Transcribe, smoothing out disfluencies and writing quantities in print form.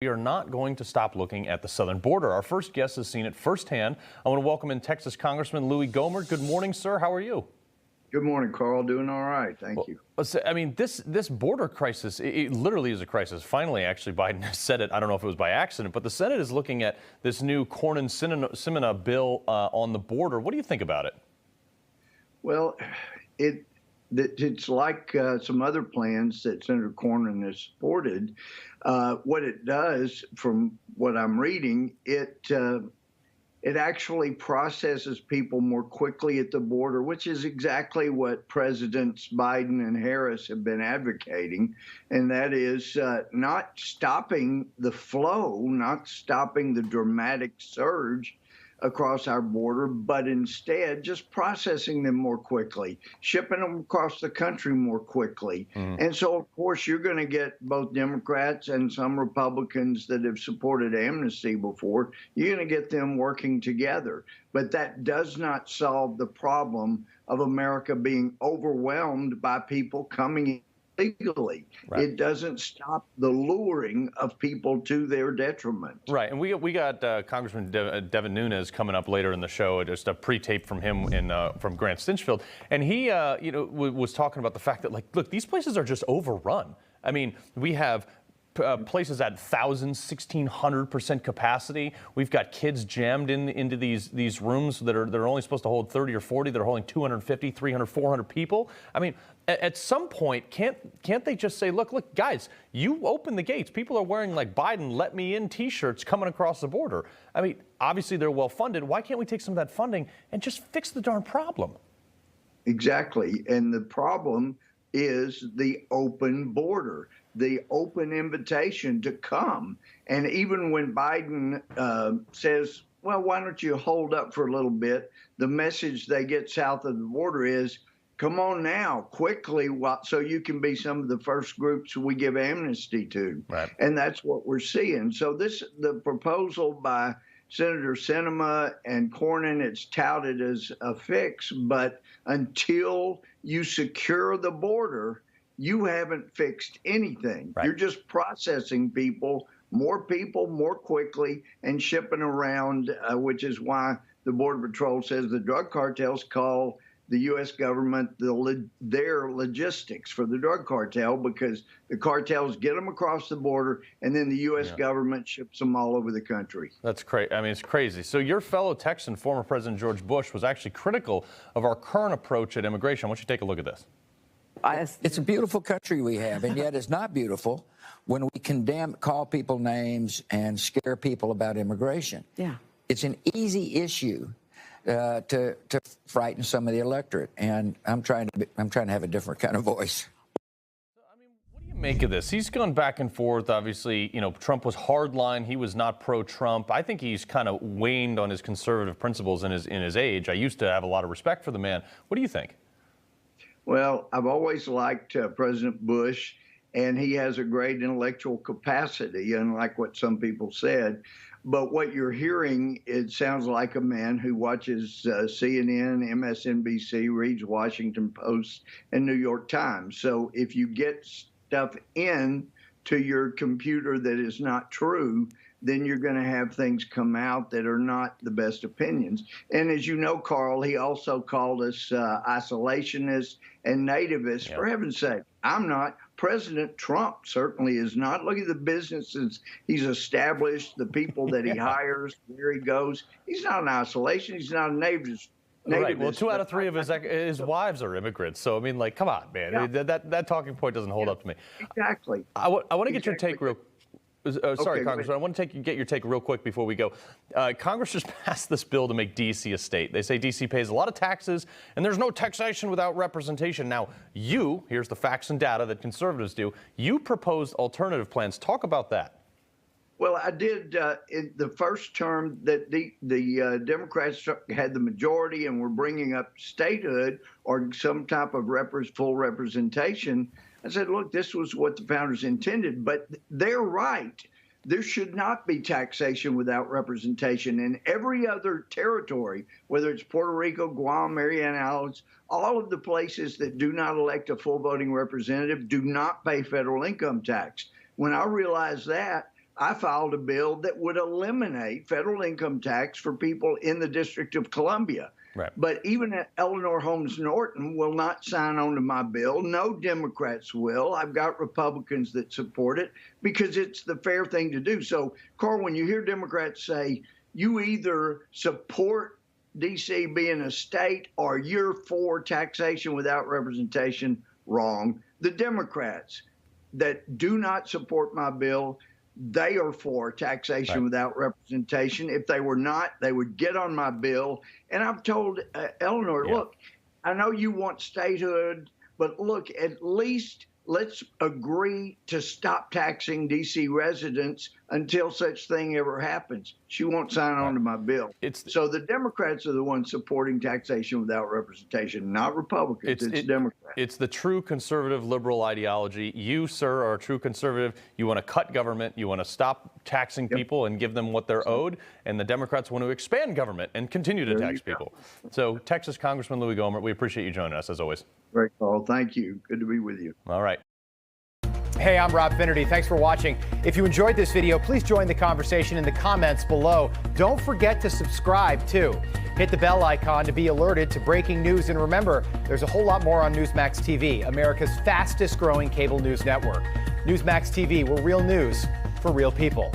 We are not going to stop looking at the southern border. Our first guest has seen it firsthand. I want to welcome in Texas Congressman Louie Gohmert. Good morning, sir. How are you? Good morning, Carl. Doing all right. Thank you. I mean, this border crisis, it literally is a crisis. Finally, actually, Biden said it. I don't know if it was by accident, but the Senate is looking at this new Cornyn-Sinema bill on the border. What do you think about it? Well, it's like some other plans that Senator Cornyn has supported. What it does, from what I'm reading, it actually processes people more quickly at the border, which is exactly what Presidents Biden and Harris have been advocating. And that is not stopping the flow, not stopping the dramatic surge across our border, but instead just processing them more quickly, shipping them across the country more quickly. And so, of course, you're going to get both Democrats and some Republicans that have supported amnesty before. You're going to get them working together. But that does not solve the problem of America being overwhelmed by people coming in legally. Right. It doesn't stop the luring of people to their detriment. Right, and we got Congressman Devin Nunes coming up later in the show. Just a pre-tape from him from Grant Stinchfield, and he was talking about the fact that, like, look, these places are just overrun. I mean, we have places at 1,000, 1,600% capacity. We've got kids jammed into these rooms that are only supposed to hold 30 or 40. They're holding 250, 300, 400 people. I mean, at some point, can't they just say, look, guys, you open the gates. People are wearing, like, Biden let me in T-shirts coming across the border. I mean, obviously they're well funded. Why can't we take some of that funding and just fix the darn problem? Exactly, and the problem is the open border, the open invitation to come. And even when Biden says, well, why don't you hold up for a little bit, the message they get south of the border is, come on now, quickly, so you can be some of the first groups we give amnesty to. Right. And that's what we're seeing. So the proposal by Senator Sinema and Cornyn, it's touted as a fix, but until you secure the border, you haven't fixed anything. Right. You're just processing people more quickly and shipping around, which is why the Border Patrol says the drug cartels call the U.S. government their logistics for the drug cartel, because the cartels get them across the border and then the U.S. government ships them all over the country. That's crazy. I mean, it's crazy. So your fellow Texan, former President George Bush, was actually critical of our current approach at immigration. I want you to take a look at this. It's a beautiful country we have, and yet it's not beautiful when we call people names and scare people about immigration. Yeah. It's an easy issue to frighten some of the electorate, and I'm trying to have a different kind of voice. I mean, what do you make of this? He's gone back and forth. Obviously, Trump was hardline. He was not pro-Trump. I think he's kind of waned on his conservative principles in his age. I used to have a lot of respect for the man. What do you think? Well, I've always liked President Bush, and he has a great intellectual capacity, unlike what some people said. But what you're hearing, it sounds like a man who watches CNN, MSNBC, reads Washington Post, and New York Times. So if you get stuff in to your computer that is not true, then you're going to have things come out that are not the best opinions. And as you know, Carl, he also called us isolationists and nativists. For heaven's sake, I'm not. President Trump certainly is not. Look at the businesses he's established, the people that he hires, where he goes. He's not an isolation. He's not a nativist. Right. Well, 2 out of 3 of his wives are immigrants. So, I mean, like, come on, man. Yeah. That talking point doesn't hold up to me. Exactly. I want to get your take real quick. Sorry, Congressman, I want to get your take real quick before we go. Congress just passed this bill to make D.C. a state. They say D.C. pays a lot of taxes, and there's no taxation without representation. Now, here's the facts and data that conservatives do. You proposed alternative plans. Talk about that. Well, I did in the first term that the Democrats had the majority and were bringing up statehood or some type of full representation. I said, look, this was what the founders intended, but they're right. There should not be taxation without representation. In every other territory, whether it's Puerto Rico, Guam, Mariana Islands, all of the places that do not elect a full voting representative do not pay federal income tax. When I realized that, I filed a bill that would eliminate federal income tax for people in the District of Columbia. Right. But even Eleanor Holmes Norton will not sign on to my bill. No Democrats will. I've got Republicans that support it because it's the fair thing to do. So, Carl, when you hear Democrats say you either support D.C. being a state or you're for taxation without representation, wrong. The Democrats that do not support my bill, they are for taxation without representation. If they were not, they would get on my bill. And I've told Eleanor, look, I know you want statehood, but look, at least let's agree to stop taxing D.C. residents until such thing ever happens. She won't sign on to my bill. So the Democrats are the ones supporting taxation without representation, not Republicans. It's Democrats. It's the true conservative liberal ideology. You, sir, are a true conservative. You want to cut government. You want to stop taxing people and give them what they're owed. And the Democrats want to expand government and continue to tax people. So, Texas Congressman Louie Gohmert, we appreciate you joining us, as always. Great, Carl. Thank you. Good to be with you. All right. Hey, I'm Rob Finnerty. Thanks for watching. If you enjoyed this video, please join the conversation in the comments below. Don't forget to subscribe, too. Hit the bell icon to be alerted to breaking news. And remember, there's a whole lot more on Newsmax TV, America's fastest growing cable news network. Newsmax TV, we're real news for real people.